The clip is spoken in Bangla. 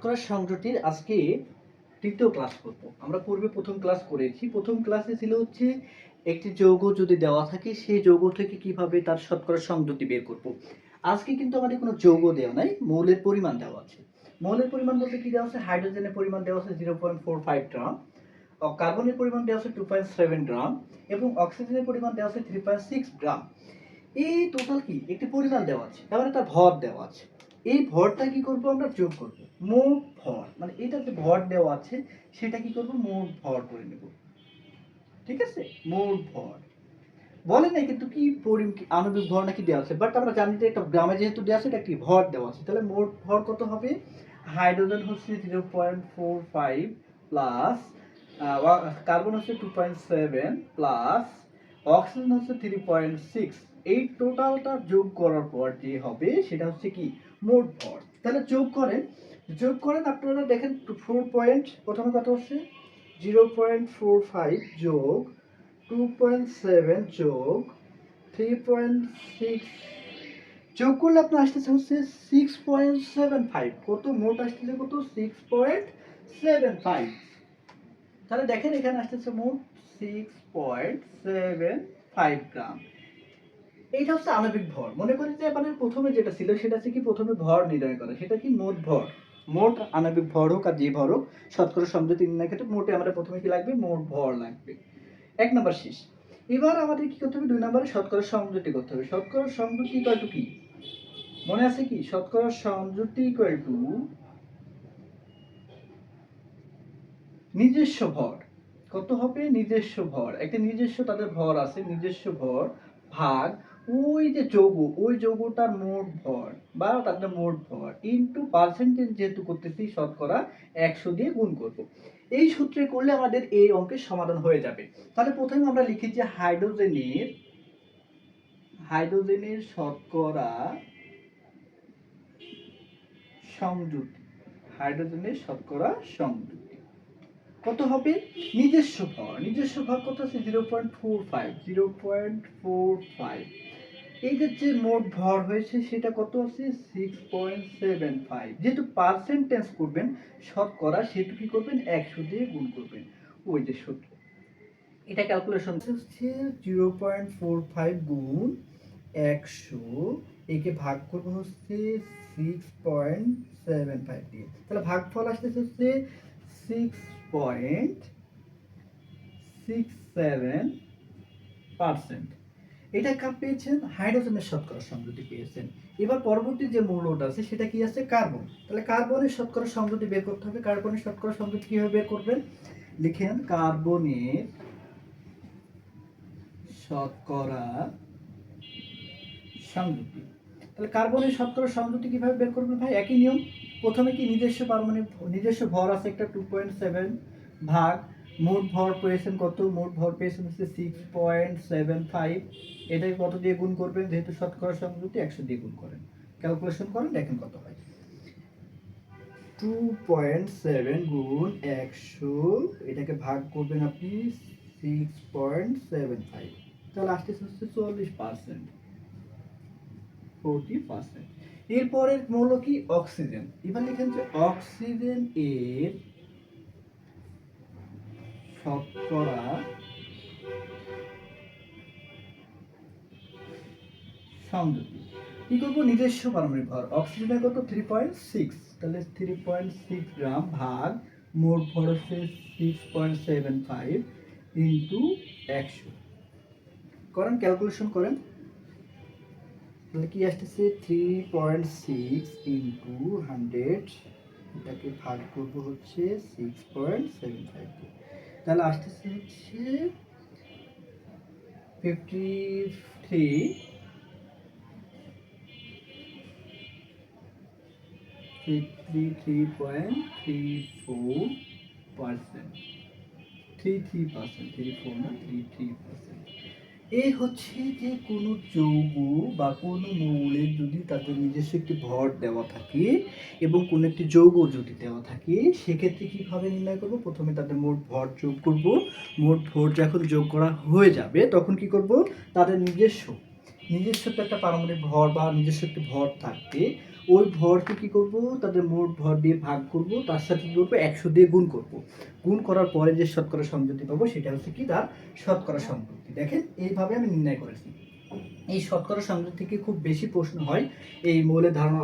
শতকরা সংখ্যাটির আজকে তৃতীয় ক্লাস করব। আমরা পূর্বে প্রথম ক্লাস করেছি। প্রথম ক্লাসে ছিল হচ্ছে একটি যৌগ যদি দেওয়া থাকে সেই যৌগ থেকে কিভাবে তার শতকরা সংখ্যাটি বের করব। আজকে কিন্তু আমাদের কোনো যৌগ দেওয়া নাই, মৌলের পরিমাণ দেওয়া আছে। মৌলের পরিমাণ বলতে কি দেওয়া আছে? হাইড্রোজেনের পরিমাণ দেওয়া আছে 0.45 গ্রাম, কার্বনের পরিমাণ দেওয়া আছে 2.7 গ্রাম এবং অক্সিজেনের পরিমাণ দেওয়া আছে 3.6 গ্রাম। এই টোটাল কি একটি পরিমাণ দেওয়া আছে, এবারে তার ভর দেওয়া আছে। এই ভরটা কি করব? আমরা যোগ করব। মোট ভর মানে এটা যে ভর দেওয়া আছে সেটা কি করব? মোট ভর করে নেব। ঠিক আছে, মোট ভর বলে নাই কিন্তু কি আণবিক ভর নাকি দেওয়া আছে, বাট আমরা জানি যে একটা গ্রামে যেহেতু দেওয়া আছে এটা কি ভর দেওয়া আছে, তাহলে মোট ভর কত হবে? হাইড্রোজেন হচ্ছে 0.45 প্লাস কার্বন হচ্ছে 2.7 প্লাস অক্সিজেন হচ্ছে 3.6। এই টোটালটা যোগ করার পর যে হবে সেটা হচ্ছে কি মোট ভর। তাহলে যোগ করেন আপনারা দেখেন 4 পয়েন্ট প্রথমে কত হচ্ছে 0.45 যোগ 2.7 যোগ 3.6 যোগ করলে আপনার আসতেছে হচ্ছে 6.75। কত মোট আসতেছে? কত? 6.75। তাহলে দেখেন এখানে আসতেছে মোট 6.75 গ্রাম। এইটা হচ্ছে আণবিক ভর। মনে করি যে মানে প্রথমে যেটা ছিল সেটা হচ্ছে কি প্রথমে ভর নির্ণয় করা, সেটা কি মোট ভর। মোট আণবিক ভর হোক আর যে ভর হোক শতকরা সংযুক্তি নির্ণয়ের ক্ষেত্রে মোটে আমাদের প্রথমে কি লাগবে? মোট ভর লাগবে। এক নাম্বার শেষ। এবার আমাদের কি করতে হবে? 2 নম্বরে শতকরা সংযুক্তি করতে হবে। শতকরা সংযুক্তি ইকুয়াল টু কি মনে আছে? কি শতকরা সংযুক্তি ইকুয়াল টু নিজস্ব ভর। কত হবে? নিজস্ব ভর। একটা নিজস্ব তাদের ভর আছে, নিজস্ব ভর ভাগ ওই যে যৌগ, ওই যৌগটার মোট ভর বা তাদের মোট ভর ইনটু পার্সেন্টেজ যেহেতু করতেছি শতকরা 100 দিয়ে গুণ করব। এই সূত্রে করলে আমাদের এই অঙ্কের সমাধান হয়ে যাবে। তাহলে প্রথমে আমরা লিখি যে হাইড্রোজেনের শতকরা সংযুক্তি। হাইড্রোজেনের শতকরা সংযুক্তি কত হবে? নিজস্ব ভর কত আছে? 0.45। এই যে মোট ভর হয়েছে সেটা কত আছে? 6.75। যেহেতু পার্সেন্টেজ করবেন শতকরা, সেহেতু কি করবেন? 100 দিয়ে গুণ করবেন। ওই যে সূত্র, এটা ক্যালকুলেশন হচ্ছে 0.45 গুণ 100, একে ভাগ করব হচ্ছে 6.75 দিয়ে। তাহলে ভাগফল আসতেছে হচ্ছে 6.67%। এটা কাপ পেয়েছেন, হাইড্রোজেনের শতকরা সংযুক্তি পেয়েছেন। এবার পরবর্তী যে মৌলটা আছে সেটা কি আছে? কার্বন। তাহলে কার্বনের শতকরা সংযুক্তি বের করতে হবে। কার্বনের শতকরা সংযুক্তি কিভাবে বের করবেন? লিখেন কার্বনের শতকরা সংযুক্তি। তাহলে কার্বনের শতকরা সংযুক্তি কিভাবে বের করবেন ভাই? একই নিয়ম। প্রথমে কি নিজস্ব ভর আছে একটা 2.7 ভাগ মোট ভর পেয়েছেন কত? মোট ভর পেয়েছেন হচ্ছে 6.75। এটাকে কত দিয়ে গুণ করবেন? যেহেতু শতকরা সংযুক্তি 100 দিয়ে গুণ করেন, ক্যালকুলেশন করেন, দেখেন কত হয়। 2.7 গুণ 100, এটাকে ভাগ করবেন আপনি 6.75, তাহলে আসতেছে হচ্ছে 40%। এরপরের মৌল কি? অক্সিজেন। এবার লিখেন যে অক্সিজেন এর শতকরা সংযুক্তি কি করবো? নিজস্ব পারমাণবিক ভর অক্সিজেনের কত? 3.6। তাহলে 3.6 গ্রাম ভাগ মোট ভর হচ্ছে 6.75 ইন্টু 100 করেন, ক্যালকুলেশন করেন। তাহলে কি আসতেছে? 3.6 ইন্টু 100, এটাকে ভাগ করব হচ্ছে 6.75। তাহলে আসতেছে হচ্ছে 33.34%। 33%। এই হচ্ছে যে কোনো যৌগ বা কোনো মৌলের যদি তাদের নিজস্ব একটি ভর দেওয়া থাকে এবং কোনো একটি যৌগ যদি দেওয়া থাকে, সেক্ষেত্রে কিভাবে নির্ণয় করব? প্রথমে তাদের মোট ভর যোগ করব। মোট ভর যখন যোগ করা হয়ে যাবে তখন কি করব? তাদের নিজস্ব একটা পারমাণবিক ভর বা নিজস্ব একটি ভর থাকবে, ওই ভরকে কি করব, তাদের মোট ভর দিয়ে ভাগ করব, তার সাথে কি করবো 100 দিয়ে গুণ করব। গুণ করার পরে যে শতকরা সংযুক্তি পাবো সেটা হচ্ছে কি তার শতকরা সংযুক্তি। দেখেন এইভাবে আমি নির্ণয় করেছি। এই শতকরা সংযুক্তি থেকে খুব বেশি প্রশ্ন হয় এই মৌলের ধারণা